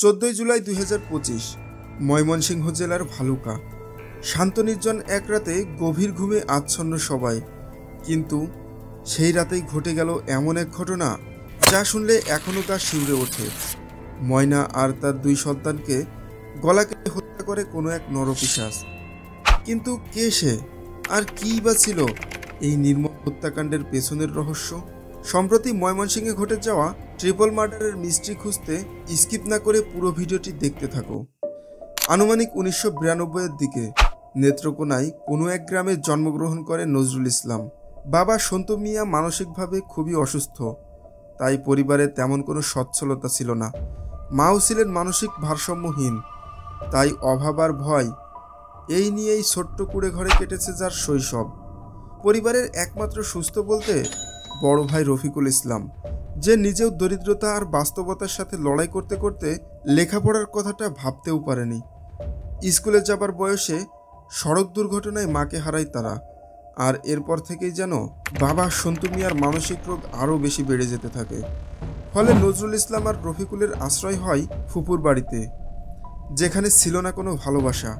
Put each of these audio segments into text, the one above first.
14 জুলাই 2025 ময়মনসিংহ জেলার ভালুকা। শান্ত নির্জন এক রাতে গভীর ঘুমে আচ্ছন্ন সবাই, কিন্তু সেই রাতেই ঘটে গেল এমন এক ঘটনা যা শুনলে এখনও গা শিউরে ওঠে। ময়না আর তার 2 সন্তানকে গলা কেটে হত্যা করে কোনো এক নরপিশাচ। কিন্তু কে সে, আর কী বা ছিল এই নির্মম হত্যাকাণ্ডের পেছনের রহস্য? সম্প্রতি ময়মনসিংহে ঘটে যাওয়া ট্রিপল মার্ডারের মিস্ট্রি খুঁজতে স্কিপ না করে পুরো ভিডিওটি দেখতে থাকো। আনুমানিক 1992-এর দিকে নেত্রকোনায় কোনো এক গ্রামে জন্মগ্রহণ করে নজরুল ইসলাম। বাবা সন্তু মিয়া মানসিকভাবে খুবই অসুস্থ, তাই পরিবারে তেমন কোনো সচ্ছলতা ছিল না। মাও ছিলেন মানসিক ভারসাম্যহীন, তাই অভাব আর ভয় এই নিয়েই ছোট্ট কুড়ে ঘরে কেটেছে যার শৈশব। পরিবারের একমাত্র সুস্থ বলতে বড় ভাই রফিকুল ইসলাম, যে নিজেও দরিদ্রতা আর বাস্তবতার সাথে লড়াই করতে করতে লেখাপড়ার কথাটা ভাবতেও পারেনি। স্কুলে যাবার বয়সে সড়ক দুর্ঘটনায় মাকে হারায় তারা, আর এরপর থেকেই যেন বাবা সন্তু মিয়ার মানসিক রোগ আরও বেশি বেড়ে যেতে থাকে। ফলে নজরুল ইসলাম আর রফিকুলের আশ্রয় হয় ফুপুর বাড়িতে, যেখানে ছিল না কোনো ভালোবাসা।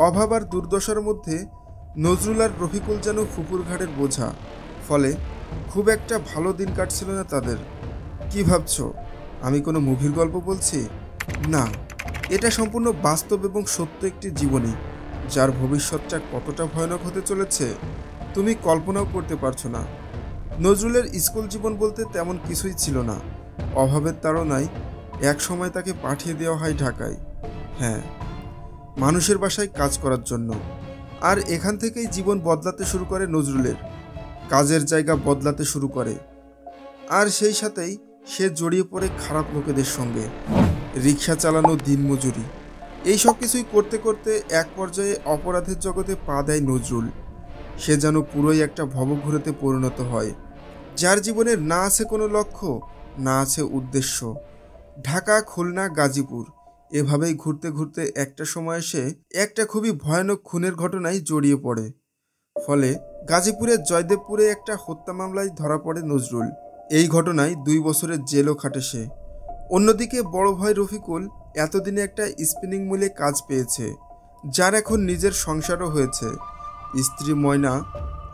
অভাব আর দুর্দশার মধ্যে নজরুল আর রফিকুল যেন ফুপুর ঘাড়ের বোঝা। ফলে খুব একটা ভালো দিন কাটছিল না তাদের। কি ভাবছো, আমি কোনো মুভির গল্প বলছি? না, এটা সম্পূর্ণ বাস্তব এবং সত্য একটি জীবনী, যার ভবিষ্যৎটা কতটা ভয়ানক হতে চলেছে তুমি কল্পনাও করতে পারছো না। নজরুলের স্কুল জীবন বলতে তেমন কিছুই ছিল না। অভাবের তাড়নায় এক সময় তাকে পাঠিয়ে দেওয়া হয় ঢাকায়, হ্যাঁ, মানুষের বাসায় কাজ করার জন্য। আর এখান থেকেই জীবন বদলাতে শুরু করে নজরুলের। কাজের জায়গা বদলাতে শুরু করে, আর সেই সাথেই সে জড়িয়ে পড়ে খারাপ লোকেদের সঙ্গে। রিক্সা চালানো, দিনমজুরি, এই সব কিছুই করতে করতে এক পর্যায়ে অপরাধের জগতে পা দেয় নজরুল। সে যেন পুরোই একটা ভবঘুরেতে পরিণত হয়, যার জীবনের না আছে কোনো লক্ষ্য, না আছে উদ্দেশ্য। ঢাকা, খুলনা, গাজীপুর, এভাবেই ঘুরতে ঘুরতে একটা সময় এসে একটা খুবই ভয়ানক খুনের ঘটনায় জড়িয়ে পড়ে। ফলে গাজীপুরের জয়দেবপুরে একটা হত্যা মামলায় ধরা পড়ে নজরুল। এই ঘটনায় 2 বছরের জেলও খাটে সে। অন্যদিকে বড় ভাই রফিকুল এতদিনে একটা স্পিনিং মিলে কাজ পেয়েছে, যার এখন নিজের সংসারও হয়েছে। স্ত্রী ময়না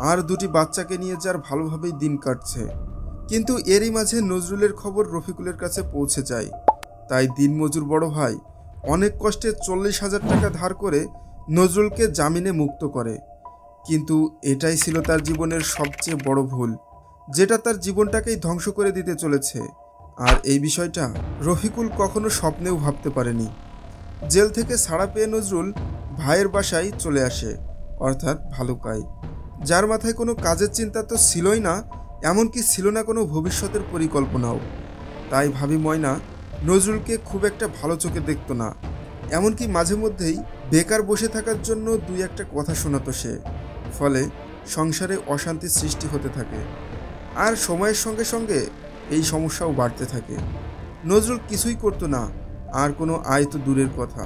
আর 2টি বাচ্চাকে নিয়ে যার ভালোভাবেই দিন কাটছে। কিন্তু এরই মাঝে নজরুলের খবর রফিকুলের কাছে পৌঁছে যায়। তাই দিনমজুর বড় ভাই অনেক কষ্টে 40,000 টাকা ধার করে নজরুলকে জামিনে মুক্ত করে। কিন্তু এটাই ছিল তার জীবনের সবচেয়ে বড় ভুল, যেটা তার জীবনটাকেই ধ্বংস করে দিতে চলেছে। আর এই বিষয়টা রফিকুল কখনো স্বপ্নেও ভাবতে পারেনি। জেল থেকে ছাড়া পেয়ে নজরুল ভাইয়ের বাসায় চলে আসে, অর্থাৎ ভালুকায়। যার মাথায় কোনো কাজের চিন্তা তো ছিলই না, এমনকি ছিল না কোনো ভবিষ্যতের পরিকল্পনাও। তাই ভাবি ময়না নজরুলকে খুব একটা ভালো চোখে দেখত না। এমনকি মাঝে মধ্যেই বেকার বসে থাকার জন্য 2-1টা কথা শোনাতো সে। ফলে সংসারে অশান্তির সৃষ্টি হতে থাকে, আর সময়ের সঙ্গে সঙ্গে এই সমস্যাও বাড়তে থাকে। নজরুল কিছুই করতো না, আর কোনো আয় তো দূরের কথা,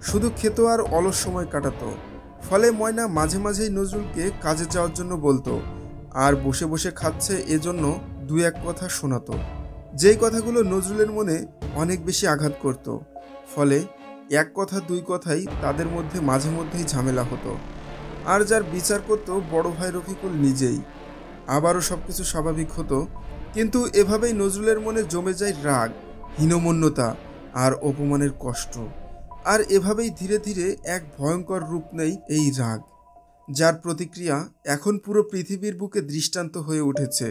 শুধু খেত আর অলস সময় কাটাতো। ফলে ময়না মাঝে মাঝেই নজরুলকে কাজে যাওয়ার জন্য বলতো, আর বসে বসে খাচ্ছে এজন্য 2-1 কথা শোনাতো, যেই কথাগুলো নজরুলের মনে অনেক বেশি আঘাত করত। ফলে 1 কথা 2 কথাই তাদের মধ্যে মাঝে মধ্যেই ঝামেলা হতো, আর যার বিচার করত বড় ভাই রফিকুল নিজেই। আবারও সব কিছু স্বাভাবিক হতো, কিন্তু এভাবেই নজরুলের মনে জমে যায় রাগ, হীনমন্যতা আর অপমানের কষ্ট। আর এভাবেই ধীরে ধীরে এক ভয়ঙ্কর রূপ নেয় এই রাগ, যার প্রতিক্রিয়া এখন পুরো পৃথিবীর বুকে দৃষ্টান্ত হয়ে উঠেছে।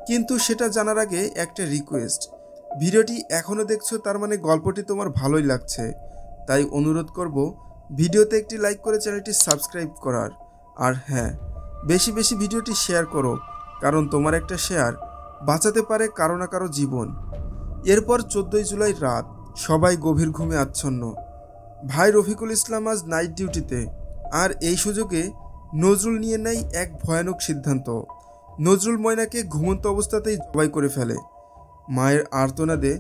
কিন্তু সেটা জানার আগে একটা রিকোয়েস্ট, ভিডিওটি এখনও দেখছো তার মানে গল্পটি তোমার ভালোই লাগছে। তাই অনুরোধ করব ভিডিওতে একটি লাইক করে চ্যানেলটি সাবস্ক্রাইব করার। আর হ্যাঁ, বেশি বেশি ভিডিওটি শেয়ার করো, কারণ তোমার একটা শেয়ার বাঁচাতে পারে কারো না কারো জীবন। এরপর 14 জুলাই রাত, সবাই গভীর ঘুমে আচ্ছন্ন। ভাই রফিকুল ইসলাম আজ নাইট ডিউটিতে, আর এই সুযোগে নজরুল নিয়ে নেয় এক ভয়ানক সিদ্ধান্ত। নজরুল ময়নাকে ঘুমন্ত অবস্থাতেই জবাই করে ফেলে। মায়ের আর্তনাদে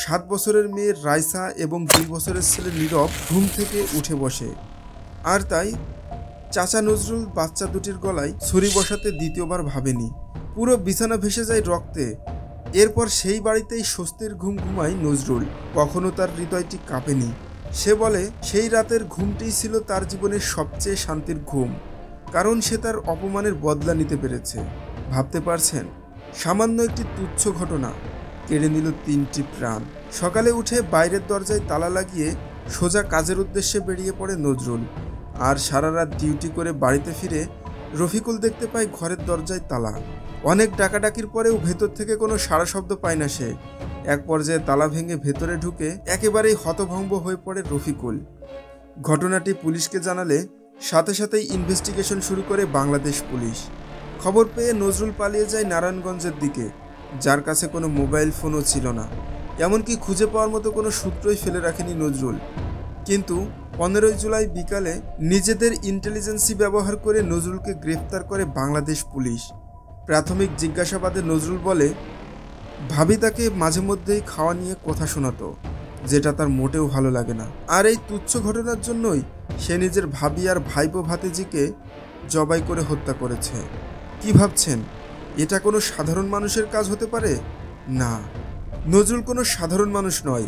7 বছরের মেয়ে রাইসা এবং 2 বছরের ছেলে নীরব ঘুম থেকে উঠে বসে। আর তাই চাচা নজরুল বাচ্চা দুটির গলায় ছুরি বসাতে দ্বিতীয়বার ভাবেনি। পুরো বিছানা ভেসে যায় রক্তে, এরপর সেই বাড়িতেই স্বস্তির ঘুম ঘুমায় নজরুল। কখনো তার হৃদয়টি কাঁপেনি। সে বলে সেই রাতের ঘুমটিই ছিল তার জীবনের সবচেয়ে শান্তির ঘুম, কারণ সে তার অপমানের বদলা নিতে পেরেছে। ভাবতে পারছেন, সামান্য একটি তুচ্ছ ঘটনা কেড়ে নিল 3টি প্রাণ। সকালে উঠে বাইরের দরজায় তালা লাগিয়ে সোজা কাজের উদ্দেশ্যে বেরিয়ে পড়ে নজরুল। আর সারা রাত ডিউটি করে বাড়িতে ফিরে রফিকুল দেখতে পায় ঘরের দরজায় তালা। অনেক ডাকাডাকির পরেও ভেতর থেকে কোনো সাড়া শব্দ পায় না সে। এক পর্যায়ে তালা ভেঙে ভেতরে ঢুকে একেবারেই হতভম্ব হয়ে পড়ে রফিকুল। ঘটনাটি পুলিশকে জানালে সাথে সাথেই ইনভেস্টিগেশন শুরু করে বাংলাদেশ পুলিশ। খবর পেয়ে নজরুল পালিয়ে যায় নারায়ণগঞ্জের দিকে, যার কাছে কোনো মোবাইল ফোনও ছিল না। এমনকি খুঁজে পাওয়ার মতো কোনো সূত্রই ফেলে রাখেনি নজরুল। কিন্তু 15 জুলাই বিকালে নিজেদের ইন্টেলিজেন্সি ব্যবহার করে নজরুলকে গ্রেফতার করে বাংলাদেশ পুলিশ। প্রাথমিক জিজ্ঞাসাবাদে নজরুল বলে, ভাবি তাকে মাঝে মধ্যেই খাওয়া নিয়ে কথা শোনাতো, যেটা তার মোটেও ভালো লাগে না। আর এই তুচ্ছ ঘটনার জন্যই সে নিজের ভাবি আর ভাইপো ভাতিজিকে জবাই করে হত্যা করেছে। কি ভাবছেন, এটা কোনো সাধারণ মানুষের কাজ হতে পারে? না, নজরুল কোনো সাধারণ মানুষ নয়।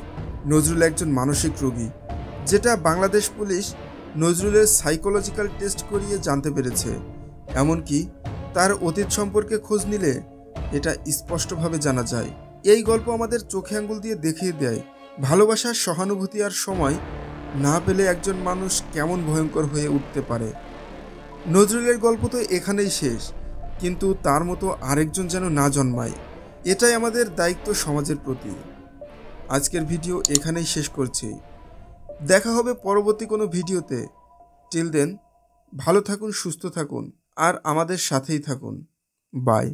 নজরুল একজন মানসিক রোগী, যেটা বাংলাদেশ পুলিশ নজরুলের সাইকোলজিক্যাল টেস্ট করিয়ে জানতে পেরেছে। এমনকি তার অতীত সম্পর্কে খোঁজ নিলে এটা স্পষ্টভাবে জানা যায়। এই গল্প আমাদের চোখে আঙ্গুল দিয়ে দেখিয়ে দেয় ভালোবাসার, সহানুভূতি আর সময় না পেলে একজন মানুষ কেমন ভয়ঙ্কর হয়ে উঠতে পারে। নজরুলের গল্প তো এখানেই শেষ, কিন্তু তার মতো আরেকজন যেন না জন্মায়, এটাই আমাদের দায়িত্ব সমাজের প্রতি। আজকের ভিডিও এখানেই শেষ করছি। দেখা হবে পরবর্তী কোনো ভিডিওতে। টিল দেন ভালো থাকুন, সুস্থ থাকুন আর আমাদের সাথেই থাকুন। বাই।